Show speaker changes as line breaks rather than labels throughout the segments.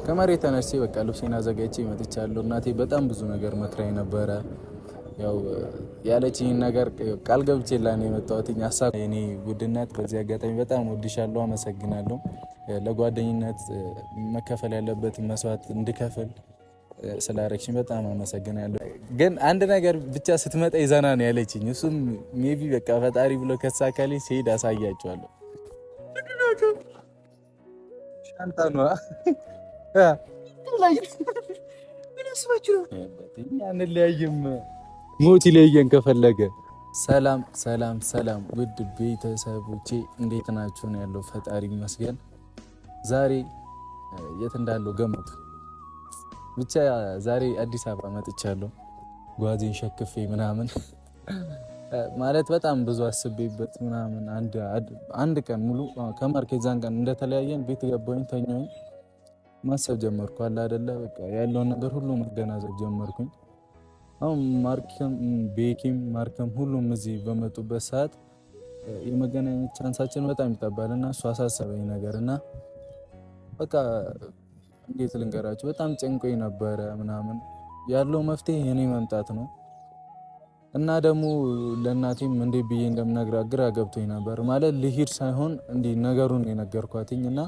ከመሬት ተነስቼ በቃ ልብሴን አዘጋጅቼ መጥቻለሁ። እናቴ በጣም ብዙ ነገር መክራኝ ነበረ። ያው ያለችኝ ነገር ቃል ገብቼላት ነው የመጣሁት። ሀሳብ እኔ ውድናት በዚህ አጋጣሚ በጣም ወድሻለሁ፣ አመሰግናለሁ። ለጓደኝነት መከፈል ያለበት መስዋዕት እንድከፍል ስላረግሽኝ በጣም አመሰግናለሁ። ግን አንድ ነገር ብቻ ስትመጣ ይዘና ነው ያለችኝ። እሱም ሜቢ በቃ ፈጣሪ ብሎ ከተሳካልኝ ሲሄድ አሳያቸዋለሁ። ሻንጣ ነው አንለያይም፣ ሞት ይለየን ከፈለገ። ሰላም ሰላም ሰላም ውድ ቤተሰቦቼ እንዴት ናችሁ? ነው ያለው። ፈጣሪ ይመስገን። ዛሬ የት እንዳለው ገምቱ። ብቻ ዛሬ አዲስ አበባ መጥቻለሁ። ጓዜን ሸክፌ ምናምን ማለት በጣም ብዙ አስቤበት ምናምን አንድ ቀን ሙሉ ከማርኬዛን ቀን እንደተለያየን ቤት ገባሁኝ፣ ተኛሁኝ፣ ማሰብ ጀመርኩ። አለ አይደለ በቃ ያለውን ነገር ሁሉ መገናዘብ ጀመርኩኝ። አሁን ቤኪም ማርከም ሁሉም እዚህ በመጡበት ሰዓት የመገናኘት ቻንሳችን በጣም ይጠባል እና እሱ አሳሰበኝ ነገር እና በቃ እንዴት ልንገራችሁ፣ በጣም ጨንቆኝ ነበረ ምናምን። ያለው መፍትሄ የኔ መምጣት ነው እና ደግሞ ለእናቴም እንዴት ብዬ እንደምነግራት ግራ ገብቶኝ ነበር። ማለት ልሂድ ሳይሆን እንዲህ ነገሩን የነገርኳትኝ እና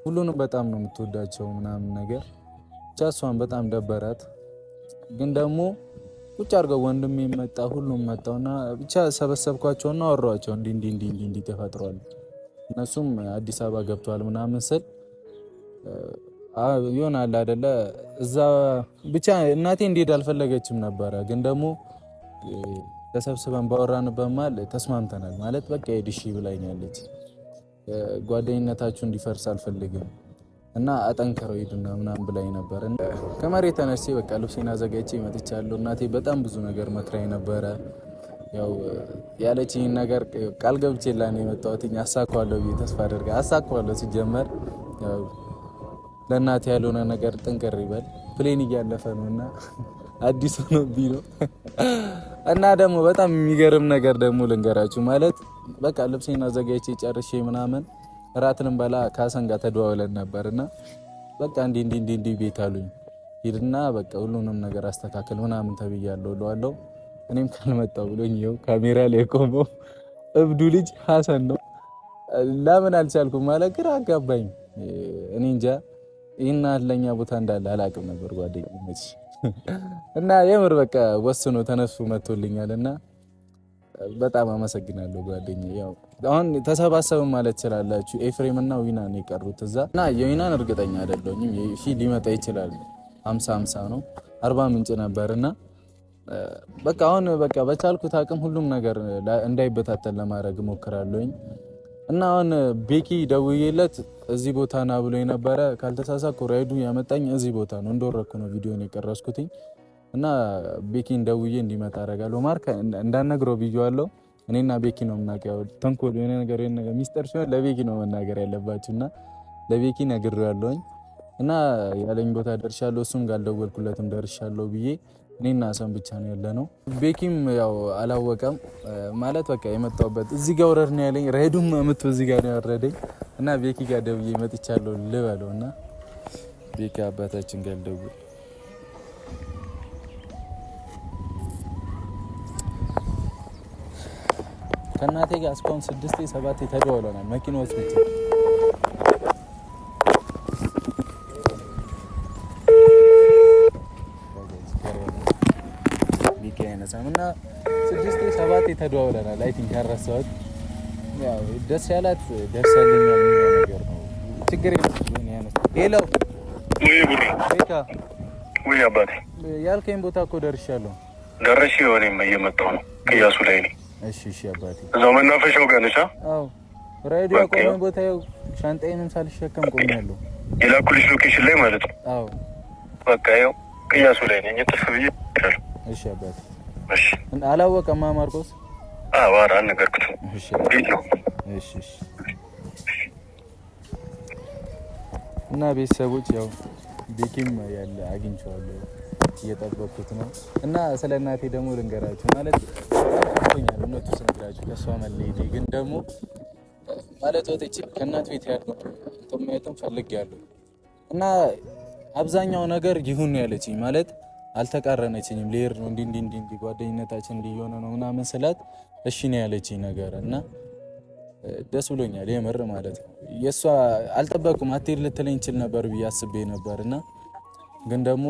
ሁሉንም በጣም ነው የምትወዳቸው ምናምን ነገር ብቻ እሷን በጣም ደበራት። ግን ደግሞ ቁጭ አድርገው ወንድሜ መጣ፣ ሁሉም መጣውና ብቻ ሰበሰብኳቸውና አወራኋቸው። እንዲህ ተፈጥሯል፣ እነሱም አዲስ አበባ ገብተዋል ምናምን ስል ይሆናል አይደለ እዛ ብቻ እናቴ እንዴት አልፈለገችም ነበረ። ግን ደግሞ ተሰብስበን ባወራንበት መሀል ተስማምተናል። ማለት በቃ ሄድሽ ብላኛለች። ጓደኝነታችሁ እንዲፈርስ አልፈልግም እና አጠንክረው ሂዱና ምናምን ብላኝ ነበር። ከመሬት ተነስቼ በቃ ልብሴን አዘጋጅቼ መጥቻለሁ። እናቴ በጣም ብዙ ነገር መክራኝ ነበረ። ያው ያለችኝ ነገር ቃል ገብቼላት ነው የመጣሁት። አሳካዋለሁ ብዬ ተስፋ አደርጋ አሳካዋለሁ። ሲጀመር ያው ለእናቴ ያልሆነ ነገር ጥንቅር ይበል። ፕሌን እያለፈ ነው እና አዲስ ሆኖብኝ ነው እና ደግሞ በጣም የሚገርም ነገር ደግሞ ልንገራችሁ። ማለት በቃ ልብሴን አዘጋጅቼ ጨርሼ ምናምን እራትንም በላ ካሰን ጋር ተደዋውለን ነበርና በቃ እንዲህ ቤት አሉኝ፣ ሂድና በቃ ሁሉንም ነገር አስተካክል ምናምን ተብያለሁ እለዋለሁ። እኔም ካልመጣሁ ብሎኝ ይኸው ካሜራ ላይ የቆመው እብዱ ልጅ ሀሰን ነው። ለምን አልቻልኩም ማለት ግራ አጋባኝ። እኔ እንጃ ይህን ለኛ ቦታ እንዳለ አላውቅም ነበር ጓደኞች እና የምር በቃ ወስኖ ተነሱ መጥቶልኛል እና በጣም አመሰግናለሁ ጓደኛዬ። ያው አሁን ተሰባሰብን ማለት ትችላላችሁ። ኤፍሬም እና ዊና ነው የቀሩት እዛ እና የዊናን እርግጠኛ አይደለሁም፣ ሊመጣ ይችላል። 50-50 ነው። 40 ምንጭ ነበርና በቃ አሁን በቃ በቻልኩት አቅም ሁሉም ነገር እንዳይበታተን ለማድረግ እሞክራለሁኝ እና አሁን ቤኪ ደውዬለት እዚህ ቦታ ና ብሎ የነበረ ካልተሳሳኩ ራይዱ ያመጣኝ እዚህ ቦታ ነው። እንደወረኩ ነው ቪዲዮን የቀረስኩትኝ እና ቤኪን ደውዬ እንዲመጣ አደርጋለሁ። ማርክ እንዳነግረው ብዬዋለሁ። እኔና ቤኪ ነው የምናውቀው። ተንኮል የሆነ ነገር ሚስጥር ሲሆን ለቤኪ ነው መናገር ያለባችሁ እና ለቤኪ ነግሬዋለሁኝ እና ያለኝ ቦታ ደርሻለሁ። እሱም ጋር አልደወልኩለትም ደርሻለሁ ብዬ እኔና ሰም ብቻ ነው ያለነው። ቤኪም ያው አላወቀም ማለት በቃ የመጣሁበት እዚህ ጋር ወረድ ነው ያለኝ። ራይዱም አመት እዚህ ጋር ነው ያወረደኝ እና ቤኪ ጋር ደውዬ መጥቻለሁ ልበለው እና ቤኪ አባታችን ጋር ደውል ከእናቴ ጋር እስካሁን 6-7 ተደዋውለናል መኪና ውስጥ ብቻ። እና 6-7 ተደዋውለናል። አይ ቲንክ ያረሳሁት ያው ደስ ያላት ደርሰልኛል የሚለው ነገር ነው። ችግር የለም። ሄሎ ወይ ቡራ ቤካ ወይ አባቴ ያልከኝ ቦታ እኮ ደርሻለሁ።
ደረሽ የሆነም እየመጣሁ ነው። ቅያሱ ላይ ነኝ።
እሺ አባቴ
እዛው መናፈሻው ጋር ነሽ?
አዎ ራይዱ ያቆመን ቦታ ያው ሻንጣዬንም ሳልሸከም ቆሜያለሁ።
የላኩልሽ ሎኬሽን ላይ ማለት ነው?
አዎ በቃ
ያው ቅያሱ ላይ ነኝ። ጥፍ ብዬ ይላል።
እሺ አባቴ
እሺ።
አላወቀማ ማርቆስ?
አዎ አራ ነገርኩት። እሺ
እሺ እሺ። እና ቤተሰቦች ያው ቤኪም ያለ አግኝቼዋለሁ፣ እየጠበቅኩት ነው እና ስለ እናቴ ደግሞ ልንገራችሁ። ማለት ታውቁኛል እውነቱ ስነግራችሁ ከሷ መለየቴ ግን ደግሞ ማለት ወጥቼ ከእናት ቤት ያለው ተማየቱን ፈልጌያለሁ እና አብዛኛው ነገር ይሁን ያለችኝ ማለት አልተቃረነችኝም። ሌር ነው እንዲህ ጓደኝነታችን እንዲሆነ ነው ምናምን ስላት እሺ ነው ያለችኝ ነገር እና ደስ ብሎኛል የምር ማለት ነው። የሷ አልጠበቁም አትሄድ ልትለኝ ይችል ነበር ብዬ አስቤ ነበርና ግን ደግሞ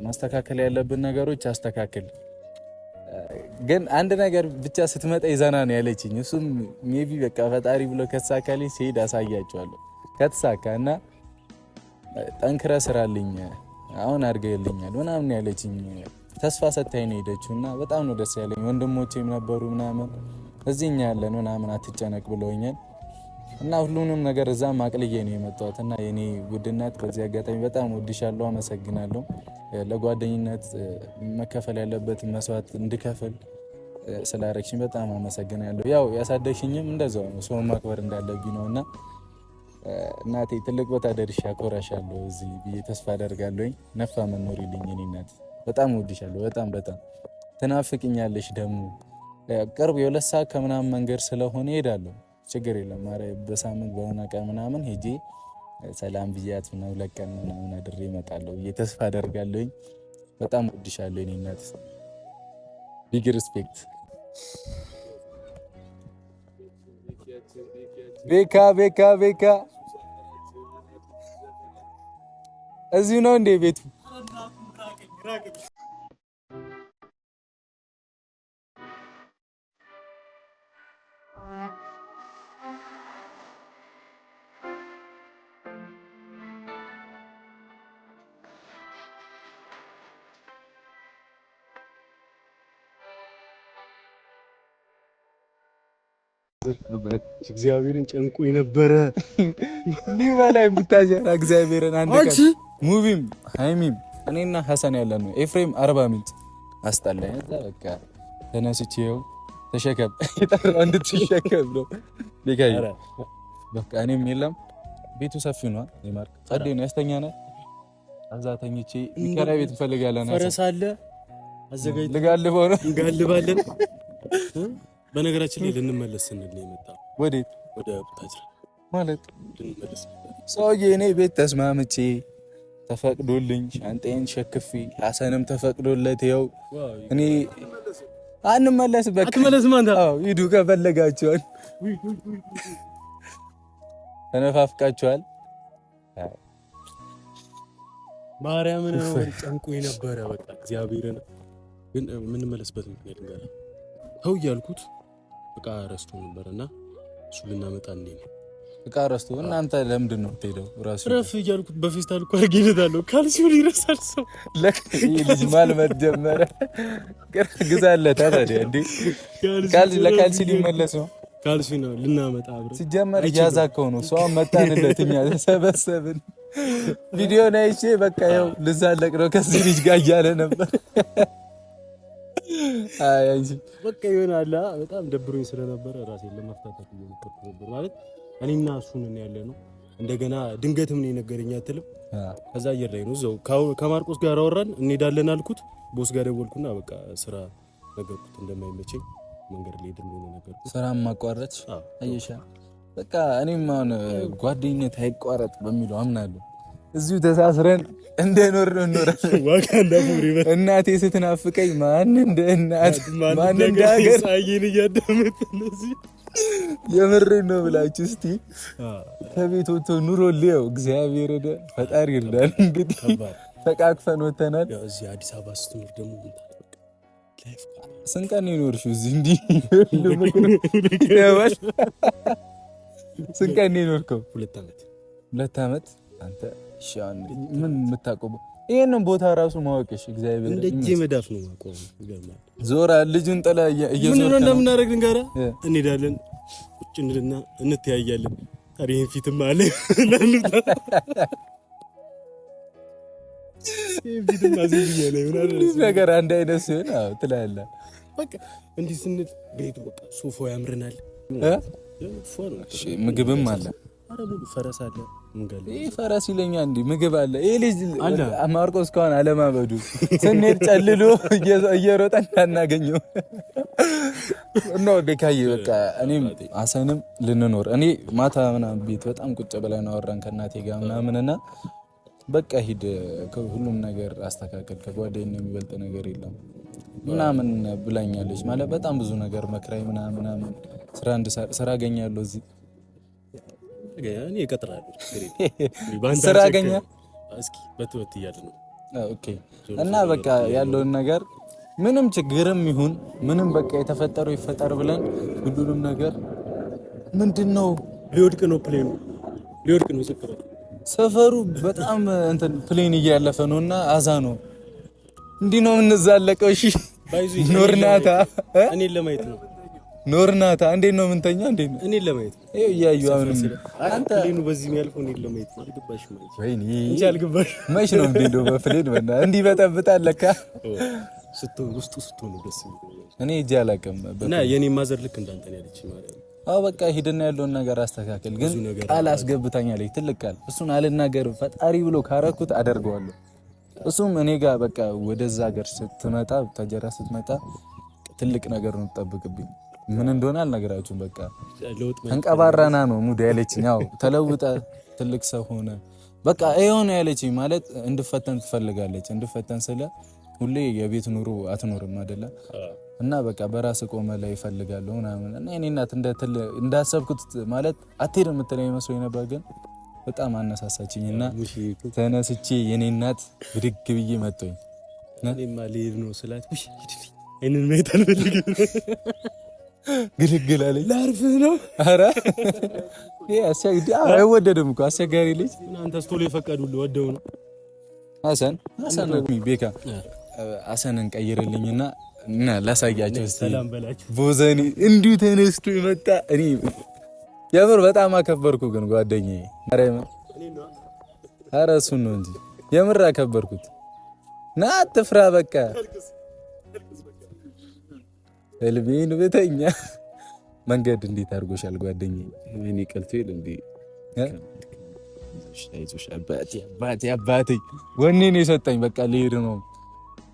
ማስተካከል ያለብን ነገሮች አስተካክል። ግን አንድ ነገር ብቻ ስትመጣ ይዘና ነው ያለችኝ። እሱም ሜቢ በቃ ፈጣሪ ብሎ ከተሳካልኝ ሲሄድ አሳያቸዋለሁ ከተሳካ እና ጠንክረ ስራልኝ አሁን አድርገልኛል ምናምን ያለችኝ ተስፋ ሰጥታኝ ነው ሄደችው እና በጣም ነው ደስ ያለኝ። ወንድሞቼም ነበሩ ምናምን እዚህኛ ያለን ምናምን አትጨነቅ ብለውኛል እና ሁሉንም ነገር እዛም አቅልዬ ነው የመጣሁት እና የኔ ውድናት በዚህ አጋጣሚ በጣም ወድሻለሁ፣ አመሰግናለሁ። ለጓደኝነት መከፈል ያለበት መስዋዕት እንድከፍል ስላረክሽኝ በጣም አመሰግናለሁ። ያው ያሳደግሽኝም እንደዛው ነው ሰው ማክበር እንዳለብኝ ነውና እናቴ ትልቅ ቦታ ደርሼ አኮራሻለሁ እዚህ ብዬ ተስፋ አደርጋለሁኝ። ነፋ መኖሪልኝ የኔ እናት በጣም ወድሻለሁ። በጣም ትናፍቅኛለሽ። ደግሞ ቅርብ የሁለት ሰዓት ከምናምን መንገድ ስለሆነ እሄዳለሁ፣ ችግር የለም። በሳምንት በሆነ ቀን ምናምን ሄጄ ሰላም ብያት ነው ለቀን ምናምን አድሬ እመጣለሁ ብዬ ተስፋ አደርጋለሁኝ። በጣም ወድሻለሁ የኔ እናት። ቢግ ሪስፔክት። ቤካ እዚሁ ነው እንዴ ቤቱ?
እግዚአብሔርን ጨንቆኝ ነበረ።
ሊበላይ ብታጀራ እግዚአብሔርን አንድ ቀን ሙቪም ሃይሚም እኔና ሐሰን ያለን ነው። ኤፍሬም 40 ምንጭ አስጠላኝ። በቃ ተነስቼው ተሸከም የጠራው እንድትሸከም ነው ቢጋይ በቃ እኔም የለም ቤቱ ሰፊ ነው። የማርክ ጸዴ ነው ያስተኛናል። አዛተኝቼ ከራይ ቤት እንፈልጋለን።
ፈረስ አለ አዘጋጅ
ልጋልበው ነው
እንጋልባለን። በነገራችን ላይ ልንመለስ ስንል ነው የመጣው።
ወዴት?
ወደ ቡታጅራ
ማለት
ልንመለስ።
ሰውዬ እኔ ቤት ተስማምቼ ተፈቅዶልኝ ሻንጤን ሸክፌ ሐሰንም ተፈቅዶለት ይኸው እኔ አንመለስ በቃ አትመለስ ማንታ። አዎ ሂዱ ከፈለጋችኋል። ተነፋፍቃችኋል።
ማርያምን ነው ጨንቆኝ ነበረ። በቃ እግዚአብሔርን ግን የምንመለስበት ምክንያት ጋር ተው እያልኩት እቃ ረስቶ ነበርና እሱ ልናመጣ እንዴ ነው
እቃ ረስቶ እናንተ ለምንድን ነው የምትሄደው? ራሱ
ረፍ እያልኩት በፌስታል እኮ አድርጌለታለሁ። ካልሲውን ይረሳል ሰው
ልጅ ማልመድ ጀመረ። ግዛለት ታዲያ እንዴ ለካልሲ ሊመለስ ነው።
ካልሲ ነው ልናመጣ አብረን
ሲጀመር እያዛከው ነው ሰው መጣንለት። እኛ ተሰበሰብን ቪዲዮ ናይቼ በቃ ይኸው ልዛለቅ ነው ከዚህ ልጅ ጋር እያለ ነበር። አይ አንቺ
በቃ ይሆናል። በጣም ደብሮኝ ስለነበረ ራሴን ለማፍታታት እየሞከርኩ ነበር። ማለት እኔና እሱ ነን ያለ ነው። እንደገና ድንገትም ነው የነገረኝ አትልም። ከዛ አየር ላይ ነው እዛው ከማርቆስ ጋር አወራን እንሄዳለን አልኩት። ቦስ ጋር ደወልኩና በቃ ስራ ነገርኩት እንደማይመቸኝ መንገድ ላይ ደም ነው ነገርኩት።
ስራም ማቋረጥ አይሻ በቃ እኔም አሁን ጓደኝነት አይቋረጥ በሚለው አምናለሁ። እዚሁ ተሳስረን እንደኖር ነው እንኖራለን።
ዋጋንዳ ፉሪበት
እናቴ ስትናፍቀኝ ማን እንደ እናት ማን እንደ ሀገር
ሳይን እያዳመጥ እነዚህ
የምሬን ነው ብላችሁ እስቲ ከቤት ወጥቶ ኑሮ ሊየው እግዚአብሔር ወደ ፈጣሪ ይርዳል። እንግዲህ ተቃቅፈን ወተናል።
ያው እዚህ አዲስ አበባ ስትኖር ደግሞ ላይፍ
ስንት ቀን ይኖርሽው እዚህ እንዲህ ስንት ቀን ይኖርከው? 2 ዓመት አንተ ሻን ምን የምታቆም ይሄንን ቦታ ራሱ ማወቅሽ እግዚአብሔር
እንደ እጄ መዳፍ ነው ማቆም ይገርማል።
ዞራ ልጁን ጥላ እየዞርክ
ምን እንደምናደርግ ንገራ እንሄዳለን፣ ቁጭ እንልና እንተያያለን። ታሪን ፊትም አለ ለንታ ፊትም አዝብያ ላይ ምናምን
ነገር አንድ አይነት ሲሆን አዎ ትላለህ።
በቃ እንዲህ ስንል ቤቱ በቃ ሶፋው ያምረናል።
እሺ ምግብም አለ።
አረ ሙሉ ፈረስ አለ። እንገል
ይሄ ፈረስ ይለኛል እንዴ ምግብ አለ። ይሄ ልጅ ማርቆስ እስካሁን አለማበዱ ስንሄድ ጨልሎ እየሮጠ እንዳናገኘው ነው። ቤካዬ በቃ እኔም ሐሰንም ልንኖር እኔ ማታ ምናምን ቤት በጣም ቁጭ ብለን አወራን ከእናቴ ጋር ምናምንና በቃ ሂድ፣ ሁሉም ነገር አስተካከል፣ ከጓደኛ የሚበልጥ ነገር የለም ምናምን ብላኛለች። ማለት በጣም ብዙ ነገር መክራይ ምናምን ስራ አገኛለሁ እዚህ
እኔ እቀጥራለሁ
ስራ አገኛ
እስኪ በትወት እያለ ነው።
ኦኬ እና በቃ ያለውን ነገር ምንም ችግርም ይሁን ምንም በቃ የተፈጠረው ይፈጠር ብለን ሁሉንም ነገር ምንድነው
ሊወድቅ ነው ፕሌኑ ሊወድቅ ነው
ሰፈሩ በጣም እንትን ፕሌን እያለፈ ነውና አዛ ነው እንዲህ ነው የምንዛለቀው። እሺ ኖርናታ
እኔን ለማየት ነው
ኖርናታ እንዴት ነው ምንተኛ እንዴት ነው
እኔን ለማየት
ይሄ እያዩ አሁን
አንተ ፕሌኑ በዚህ የሚያልፈው እኔን ለማየት ነው። አልገባሽ ማለት
ወይኔ
እንጂ አልገባሽ
መች ነው እንዴ ነው በፕሌን ወና እንዲህ በጠብጣል ለካ
ስትሆን ውስጡ ስትሆን ደስ የሚለው
እኔ እጄ አላውቅም
እና የኔ ማዘር ልክ እንዳንተ ነው ያለች ማለት ነው።
አዎ በቃ ሂድና ያለውን ነገር አስተካክል። ግን ቃል አስገብታኛለች ትልቅ ቃል። እሱን አልናገርም ፈጣሪ ብሎ ካረኩት አደርገዋለሁ። እሱም እኔ ጋር በቃ ወደዛ ሀገር ስትመጣ ተጀራ ስትመጣ ትልቅ ነገር ነው ተጠብቅብኝ። ምን እንደሆነ አልነግራችሁም። በቃ አንቀባራና ነው ሙድ ያለችኝ። አዎ ተለውጠ ትልቅ ሰው ሆነ በቃ ይሄን ያለችኝ ማለት እንድፈተን ትፈልጋለች። እንድፈተን ስለ ሁሌ የቤት ኑሮ አትኖርም አይደለ? እና በቃ በራስ ቆመ ላይ ይፈልጋለሁ ምናምን እና እኔ እናት እንዳሰብኩት ማለት አትሄድም የምትለኝ መስሎኝ ነበር፣ ግን በጣም አነሳሳችኝና ተነስቼ የኔ እናት ብድግ ብዬ መጣኝ።
እኔማ ልሄድ ነው ስላት እሺ ሂድልኝ እኔን ማየት አልፈልግም
ግልግል አለኝ።
ላርፍ ነው
ኧረ ይሄ አይወደድም እኮ አስቸጋሪ ልጅ።
እናንተ ስቶሎ የፈቀዱልህ ወደው ነው።
ሀሰን ቤካ ሀሰንን ቀይርልኝና እና ላሳያቸው እስቲ
ሰላም በላችሁ።
ቦዘኒ እንዲሁ ተነስቶ ይመጣ። እኔ የምር በጣም አከበርኩ ግን ጓደኛዬ ማርያም ኧረ እሱን ነው እንጂ የምር አከበርኩት። ና አትፍራ በቃ ልቤን ብተኛ መንገድ እንዴት አድርጎሻል ጓደኛዬ?
እኔ ቀልቶ ይል እንዴ
አይዞሽ አባቴ ወኔ ነው የሰጠኝ። በቃ ልሄድ ነው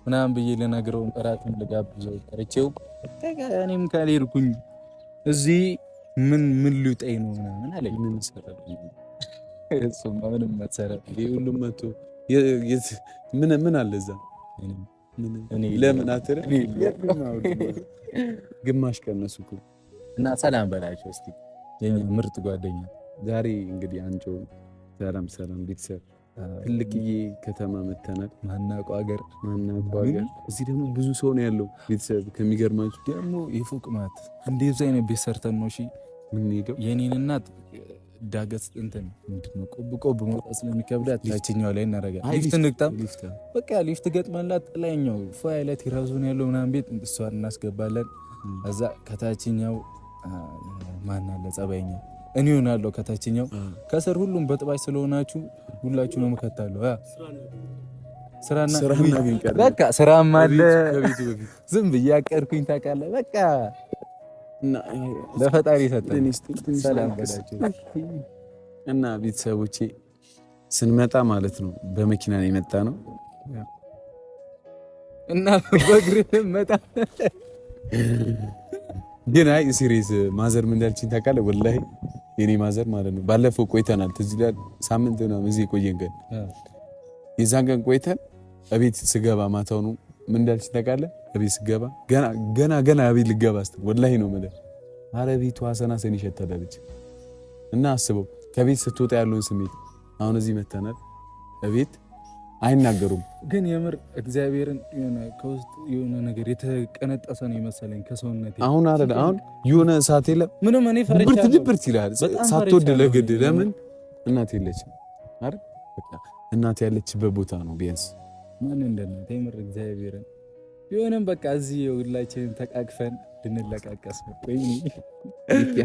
ምናምን ብዬ ልነግረው እራትም ልጋብዘው ጠርቼው እኔም ካልሄድኩኝ እዚህ ምን ልውጠኝ ነው ምናምን አለኝ።
ምን ሰራው
እሱማ ምንም አትሰራም።
ይሄ ሁሉም መቶ ምን አለ እዛ እኔ ለምን አትረ ግማሽ ቀነሱ እኮ
እና ሰላም በላቸው እስቲ ምርጥ ጓደኛ።
ዛሬ እንግዲህ አንጮ ሰላም ቤተሰብ ትልቅዬ ከተማ መተናል። ማናውቀው ሀገር እዚህ ደግሞ ብዙ ሰው ነው ያለው ቤተሰብ። ከሚገርማችሁ
ደግሞ የፎቅ ማት እንደዚህ አይነት ቤት ሰርተን ነው እሺ
ምን ይገው
የኔን እናት ዳገት እንትን ምንድነው ቆብ መውጣት ስለሚከብዳት ታችኛው ላይ እናደርጋለን። ሊፍት እንግጣም በቃ ሊፍት ገጥመንላት ላይኛው ፋይለት ይራዙን ያለው ምናምን ቤት እሷን እናስገባለን። እዛ ከታችኛው ማን አለ ጸባይኛ እኔ ሆናለሁ ከታችኛው። ከስር ሁሉም በጥባጭ ስለሆናችሁ ሁላችሁ ነው መከታለሁ። ስራና በቃ ስራም አለ ዝም ብዬ አቀድኩኝ ታውቃለህ። በቃ ለፈጣሪ ሰጠኝ። ሰላም በላችሁ
እና ቤተሰቦቼ ስንመጣ ማለት ነው በመኪና ነው የመጣ ነው
እና በእግር መጣ።
ግን አይ ሲሪየስ ማዘር ምን እንዳልችኝ ታውቃለህ? ወላሂ የኔ ማዘር ማለት ነው ባለፈው ቆይተናል። ትዝ ይላል ሳምንት ነው እዚህ ቆየን። ግን የዛን ቀን ቆይተን እቤት ስገባ ማታው ነው ምን እንዳልችኝ ታውቃለህ? እቤት ስገባ ገና እቤት ልገባ ስትል ወላሂ ነው ማለት ኧረ ቤቱ ሀሰናሰን ይሸታለች። እና አስበው ከቤት ስትወጣ ያለውን ስሜት። አሁን እዚህ መተናል እቤት አይናገሩም።
ግን የምር እግዚአብሔርን የሆነ ከውስጥ የሆነ ነገር የተቀነጠሰ ነው የመሰለኝ ከሰውነቴ።
አሁን አይደል አሁን የሆነ ሰዓት የለም
ምንም እኔ ፈርቻለሁ።
ድብርት ይላል ሳትወድ ለግድ ለምን እናት የለችም አይደል? በቃ እናት ያለችበት ቦታ ነው ቢያንስ
ምን እንደናት የምር እግዚአብሔርን ቢሆንም በቃ እዚህ ሁላችንም ተቃቅፈን እንድንለቃቀስ ወይ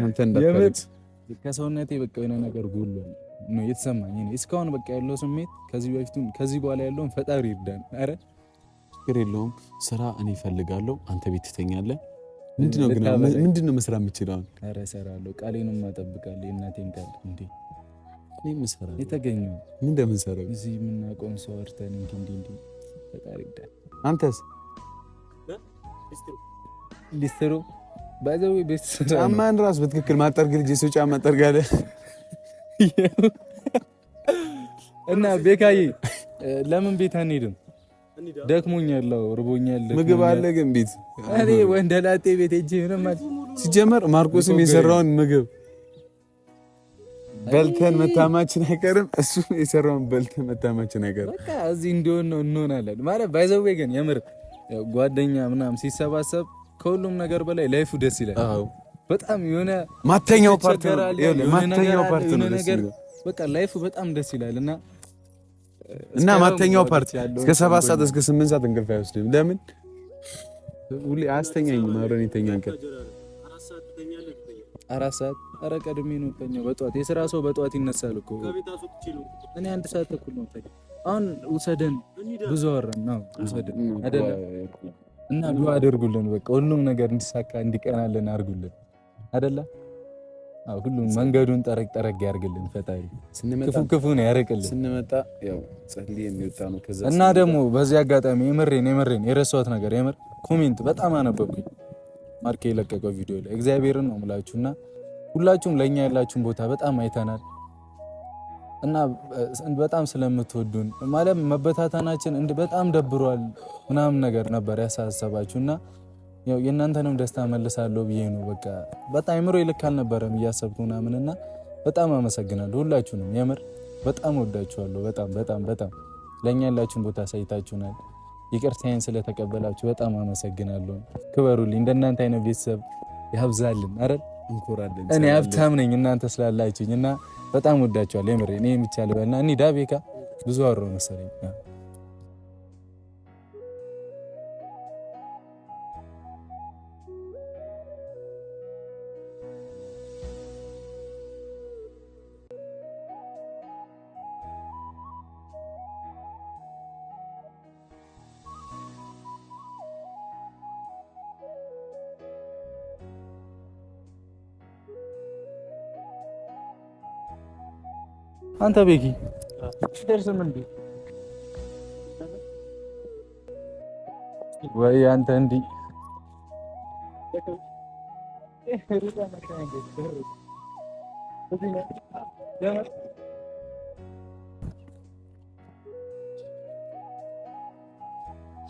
አንተ እንዳትፈርድ
ከሰውነቴ በቃ የሆነ ነገር ጎሎ ነው የተሰማኝ። እኔ እስካሁን በቃ ያለው ስሜት ከዚህ በኋላ ያለውን ፈጣሪ ይርዳን። አረ
ችግር የለውም። ስራ እኔ እፈልጋለሁ፣ አንተ ቤት ትተኛለህ። ምንድነው መስራት የምችለው?
አረ እሰራለሁ፣ ቃሌንም እጠብቃለሁ። የእናቴን ቃል እንዴ
እኔ መስራት
የተገኘው
ምን እንደምንሰራው
እዚህ የምናውቀውን ሰው አርተን እንዴ ፈጣሪ ይርዳን።
አንተስ
ሊስትሮ ባይዘው ቤት
ጫማን ራስ በትክክል ማጠርግ ልጅ ሰው ጫማ ጠርጋለህ
እና ቤካዬ ለምን ቤት አንሄድም? ደክሞኛል፣ ርቦኛል።
ምግብ አለ ግን ቤት
እኔ ወንደላጤ ቤት ሂጅ ምንም
ሲጀመር ማርቆስም የሰራውን ምግብ በልተን መታማችን አይቀርም። እሱ የሰራውን በልተን መታማችን አይቀርም።
በቃ እዚህ እንዲሆን ነው እንሆናለን ማለት ባይዘዌ ግን የምር ጓደኛ ምናምን ሲሰባሰብ ከሁሉም ነገር በላይ ላይፉ ደስ ይላል።
አዎ
በጣም የሆነ
ማተኛው ፓርት ነው ነገር
በቃ ላይፉ በጣም ደስ ይላል
እና ማተኛው ፓርት እስከ 7 ሰዓት እስከ 8 ሰዓት እንቅልፍ አይወስድም። ለምን ሁሌ አስተኛኝ ማረን ይተኛን ቀን
4 ሰዓት ኧረ ቀድሜ ነው ተኛው። በጠዋት የሥራ ሰው በጠዋት ይነሳል እኮ እኔ 1 ሰዓት ተኩል ነው ተኛው። አሁን ውሰደን ብዙ አወራን ነው ውሰደን አይደለም እና ዱአ አድርጉልን። በቃ ሁሉም ነገር እንዲሳካ እንዲቀናልን አድርጉልን አይደለ? አዎ ሁሉም መንገዱን ጠረቅ ያርግልን ፈጣሪ። ክፉን ያርቅልን።
ስንመጣ ያው ጸልይ የሚወጣ ነው። ከዛ
እና ደግሞ በዚህ አጋጣሚ የምሬን የረሳሁት ነገር የምር ኮሜንት በጣም አነበብኩኝ ማርኬ የለቀቀው ቪዲዮ ላይ እግዚአብሔርን ነው የምላችሁና ሁላችሁም ለኛ ያላችሁን ቦታ በጣም አይተናል እና በጣም ስለምትወዱን ማለት መበታተናችን በጣም ደብሯል ምናምን ነገር ነበር ያሳሰባችሁና ያው የእናንተንም ደስታ መልሳለሁ ብዬ ነው በቃ በጣም አይምሮ ይልክ አልነበረም እያሰብኩ ምናምንና በጣም አመሰግናለሁ ሁላችሁንም የምር በጣም ወዳችኋለሁ። በጣም ለኛ ያላችሁን ቦታ ሳይታችሁናል። ይቅርታዬን ስለተቀበላችሁ በጣም አመሰግናለሁ። ክበሩልኝ። እንደናንተ አይነት ቤተሰብ ያብዛልን። አረ እንኮራለን። እኔ ሀብታም ነኝ እናንተ ስላላችሁኝና በጣም ወዳችኋለሁ የምር። እኔ የምቻልበልና እኔ ዳቤካ ብዙ አወራሁ መሰለኝ። አንተ ቤኪ ደርሰም እንዴ ወይ አንተ እንዴ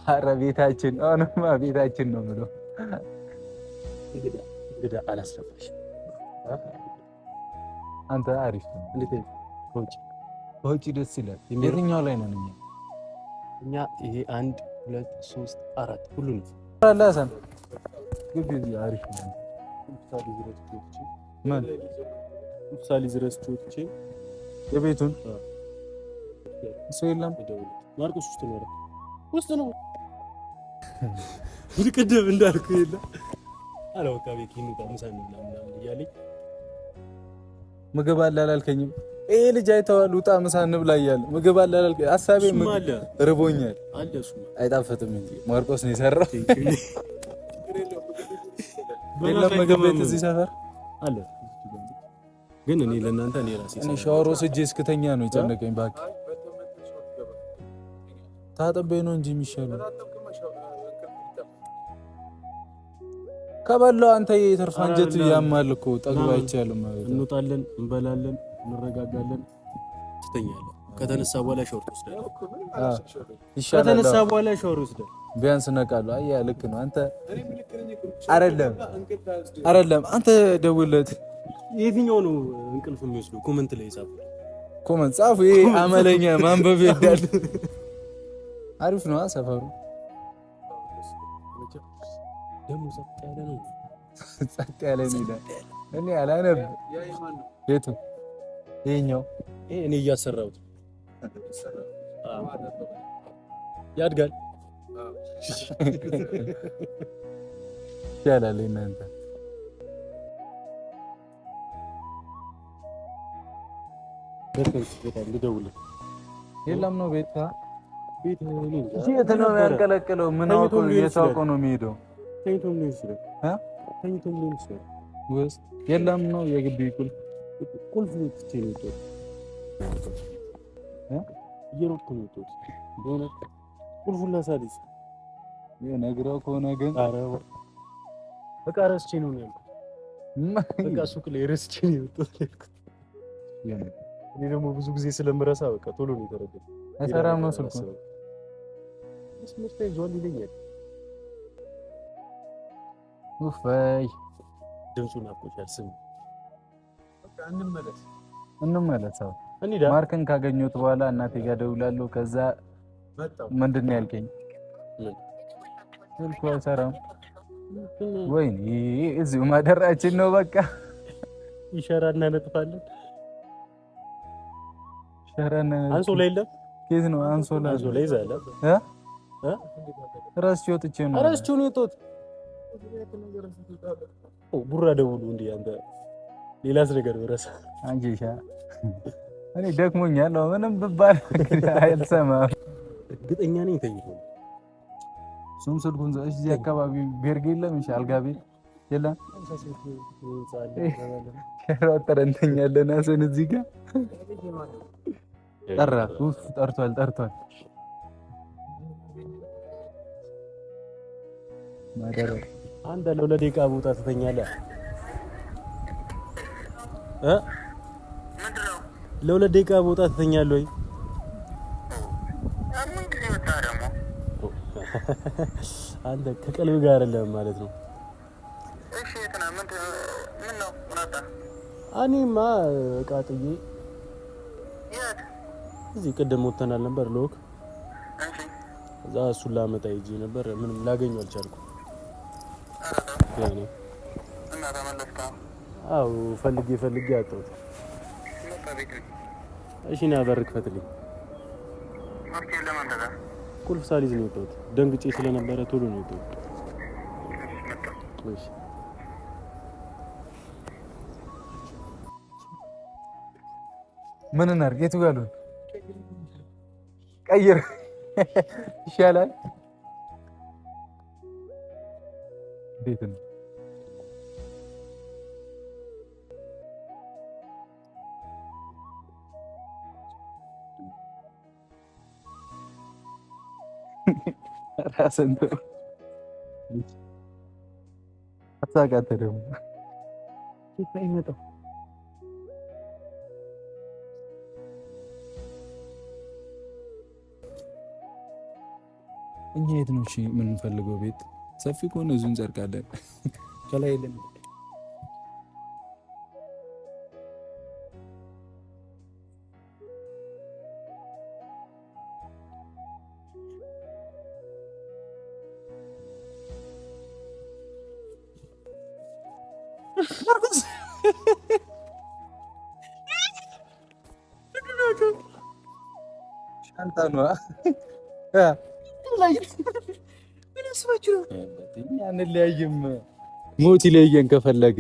ኧረ ቤታችን አሁንማ ቤታችን ነው የምለው።
እንግዲህ አላስረባሽ
አንተ አሪፍ ነው።
እንዴት
በውጭ ደስ ይላል። የትኛው ላይ ነን
እኛ? ይሄ 1 2 3 4 ሁሉንም
አላሰን ግቢ አሪፍ ነው።
ምሳሌ ዝረስቶች
የቤቱን ሰው የለም።
ማርቆስ ውስጥ ነው ልቅድም እንዳልኩ የለ አላወቃ ቤት ይኑታ ምሳን ምናምን እያለኝ
ምግብ አለ አላልከኝም? ይሄ ልጅ አይተዋል። ውጣ ምሳ እንብላ እያለ ምግብ አለ አላልከኝ? ሀሳቤ ርቦኛል። አይጣፍጥም እንጂ ማርቆስ ነው የሰራው። የለም ምግብ ቤት እዚህ ሰፈር
አለ። ግን እኔ ለእናንተ እኔ ራሴ
እኔ ሻወር ወስጄ እስክተኛ ነው የጨነቀኝ። እባክህ ታጥቤ ነው እንጂ የሚሻለው ከበላው አንተ የተርፋ አንጀት ያማል እኮ ጠግባ አይቻልም ማለት ነው።
እንወጣለን፣ እንበላለን፣ እንረጋጋለን፣ ትተኛለህ። ከተነሳ በኋላ ሻወር ትወስዳለህ።
ይሻላል።
ከተነሳ በኋላ ሻወር ወስደህ
ቢያንስ ነቃለሁ። አያ ልክ ነው አንተ አይደለም አንተ ደውለት።
የትኛው ነው እንቅልፍ የሚወስደው? ኮመንት ላይ ጻፉ፣
ኮመንት ጻፉ። ይሄ አመለኛ ማንበብ ይወዳል። አሪፍ ነው ሰፈሩ።
ደሞ ጸጥ ያለ ነው።
ጸጥ ያለ ነው። እኔ አላነብ ቤቱ ይሄኛው
እኔ እያሰራሁት ያድጋል።
ይቻላል። እናንተ
ልደውልህ
የለም ነው ቤት
ቤት
ነው ያንቀለቀለው። ምን አውቆ የታውቀው ነው የሚሄደው?
ተኝቶም ሊሆን ይችላል። ተኝቶም ሊሆን ይችላል።
ወይስ የለም ነው የግቢ
ቁልፍ ትቼ ነው የወጣሁት። እየሮጥኩ ነው የወጣሁት። በእውነት ቁልፉን ላሳልፍ
ነግረው ከሆነ ግን
በቃ ረስቼ ነው ያልኩት። በቃ ሱቅ ላይ ረስቼ ነው የወጣሁት ያልኩት። እኔ ደግሞ ብዙ ጊዜ ስለምረሳ በቃ ቶሎ ነው የተረዳሁት።
አይሰራም ነው ስልኩ
መስመር ተይዟል ይለኛል።
ውፈይ
ድምፁን አቆሻል። ስም
በቃ እንመለስ።
ማርክን ካገኘሁት በኋላ እናቴ ጋር ደውላለሁ። ከዛ ምንድን ነው ያልከኝ? ስልኩ አይሰራም። ወይኔ እዚሁ ማደራችን ነው። በቃ
ይሸራ እናነጥፋለን።
ሸራና
አንሶላ የለም።
ከየት ነው አንሶላ?
አንሶላ ይዛለ
ረስቼው ወጥቼ ነው።
ረስቼው ነው የወጣሁት። ቡራ ደውሉ እንዴ አንተ ሌላስ ነገር በረሳ
አንጂሻ እኔ ደክሞኛል። ምንም ብባል አይልሰማም።
እርግጠኛ ነኝ ተይቶ
ሱም ስልኩን እዚህ አካባቢ ቤርግ የለም። እሺ አልጋ ቤት የለም። ሸራተረ እንተኛለን። አሰን እዚህ ጋር ጠራ። ጠርቷል። ማደረ
አንተ ለሁለት ደቂቃ ቦታ ትተኛለህ
ምንድነው?
ለሁለት ደቂቃ ቦታ ትተኛለህ ወይ? አንተ ከቀልብ ጋር አይደለም ማለት ነው።
እሺ የትና ምን ነው ምናታ?
እኔማ ዕቃ ጥዬ
የት?
እዚህ ቅድም ወተናል ነበር ሎክ።
እሺ
እዛ እሱን ላመጣ ሂጅ ነበር። ምንም ላገኘው አልቻልኩም።
እና ተመለስካ?
አዎ ፈልጌ አጣሁት። እሺ ና በር ክፈትልኝ። ቁልፍ ሳሊዝ ነው የወጣሁት። ደንግጬ ስለነበረ ቶሎ ነው የወጣሁት። እሺ
ምን እናድርግ? የቱ ጋር ነው? ቀይር ይሻላል። እንዴት ነው? ራስን አሳቃተ ደግሞ ይመጣው እኛ የት ነው? እሺ ምን እንፈልገው? ቤት ሰፊ ከሆነ እዚሁ እንጸድቃለን። ከላይ የለም። ሻንጣ ነው ምን አስባችሁ ነው? አንለያይም። ሞት ይለየን ከፈለገ።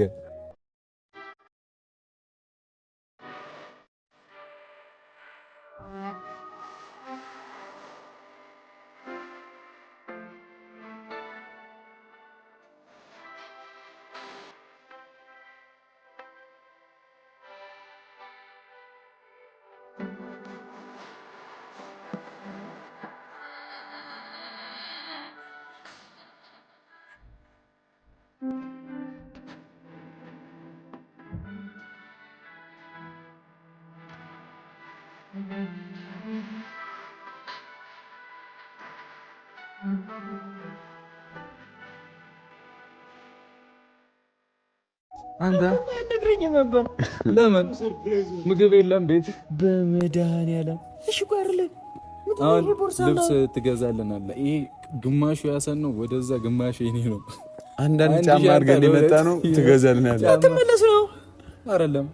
አንተ ነግረኝ ነበር። ለምን ምግብ የለም ቤት?
በመድኃኒዓለም እሺ፣ ቆይ አይደለም
አሁን ልብስ ትገዛልናለ። ይሄ ግማሹ ያሰን ነው፣ ወደዛ ግማሹ የኔ ነው።
አንዳንድ ጫማ አድርገን የመጣ ነው። ትገዛልናለ።
ተመለስ ነው
አይደለም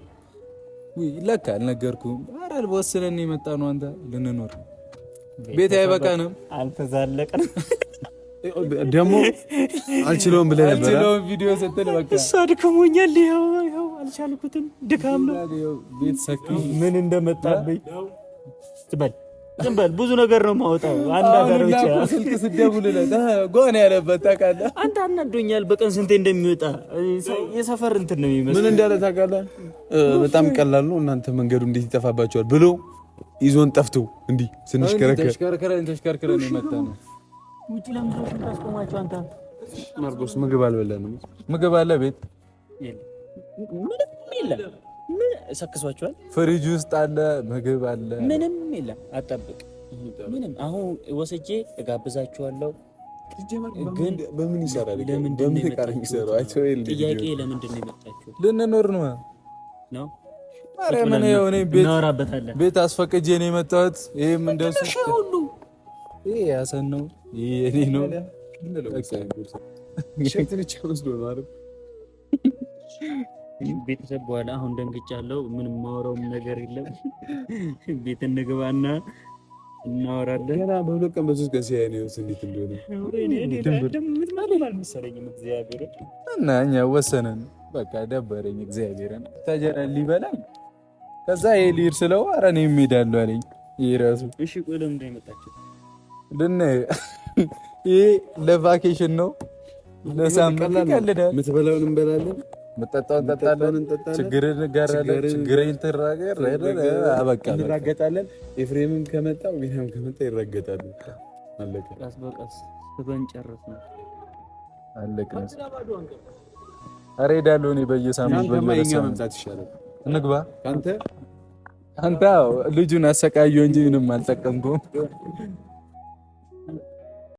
ወይ? ለካ አልነገርኩም። አረ ወስነን የመጣ ነው። አንተ ልንኖር ቤት አይበቃንም።
አልተዛለቀን
ደግሞ አልችለውም ብለህ ነበር።
አልችለውም ቪዲዮ ስትል በቃ
እሷ ድክሞኛል። ይኸው አልቻልኩትም። ድካም ነው።
ቤት ሰክሪ
ምን እንደመጣብኝ ዝም በል። ብዙ ነገር ነው የማወጣው። አንድ ሀገር ብቻ
ስልክ ስደውልለት ጎን ያለበት ታውቃለህ።
አንተ አናዶኛል። በቀን ስንቴ እንደሚወጣ የሰፈር እንትን ነው የሚመስለው።
ምን እንዳለ ታውቃለህ? በጣም ቀላል ነው። እናንተ መንገዱ እንዴት ይጠፋባቸዋል ብሎ ይዞን ጠፍቶ እንዲህ
ተሽከርከረን የመጣ ነው።
ውጪ ለምን ታስቆማቸው? አንተ
ማርቆስ ምግብ አልበላንም።
ምግብ አለ ቤት
ምንም የለም።
ሰክሷቸዋል።
ፍሪጅ ውስጥ አለ፣ ምግብ አለ፣
ምንም የለም። አጠብቅ ምንም። አሁን ወስጄ እጋብዛችኋለሁ። ግን
በምን ይሰራል?
ለምንድን ነው የመጣችሁት? ጥያቄ ለምንድን ነው የመጣችሁት?
ልንኖር ነው
ነው
ማርያምን የሆነ ቤት አስፈቅጄ ነው የመጣሁት። ይሄም እንደሱ
ሁሉ
ይሄ ያሰን ነው፣ ይሄ እኔ ነው።
ቤተሰብ በኋላ አሁን ደንግጫለሁ። ምንም ማወራውም ነገር የለም። ቤት እንግባና እናወራለን።
ገና በሁለት ቀን በሶስት ቀን ሲያይ ነው እንዴት እንደሆነ
እግዚአብሔር
እና እኛ ወሰነን። በቃ ደበረኝ። እግዚአብሔርን ተጀራ ሊበላኝ ከዛ ይሄ ሊር ስለው ኧረ እኔ እሄዳለሁ አለኝ። ይሄ ራሱ
እሺ ቆይ ለምን የመጣችው?
ይሄ ለቫኬሽን ነው፣ ለሳምንት ይቀልዳል።
የምትበላውን እንበላለን፣
መጠጣውን እንጠጣለን፣ ችግርን እንጋራለን፣ ችግርን
እንራገጣለን። ኤፍሬምም ከመጣ ዊናም ከመጣ ይረገጣሉ። አለቀ።
ቀስ በቀስ ስበን ጨርስ ነው
አለቀ። ኧረ እሄዳለሁ እኔ በየሳምንቱ
መምጣት ይሻላል።
እንግባ። አንተ ልጁን አሰቃየው እንጂ ምንም አልጠቀምኩም።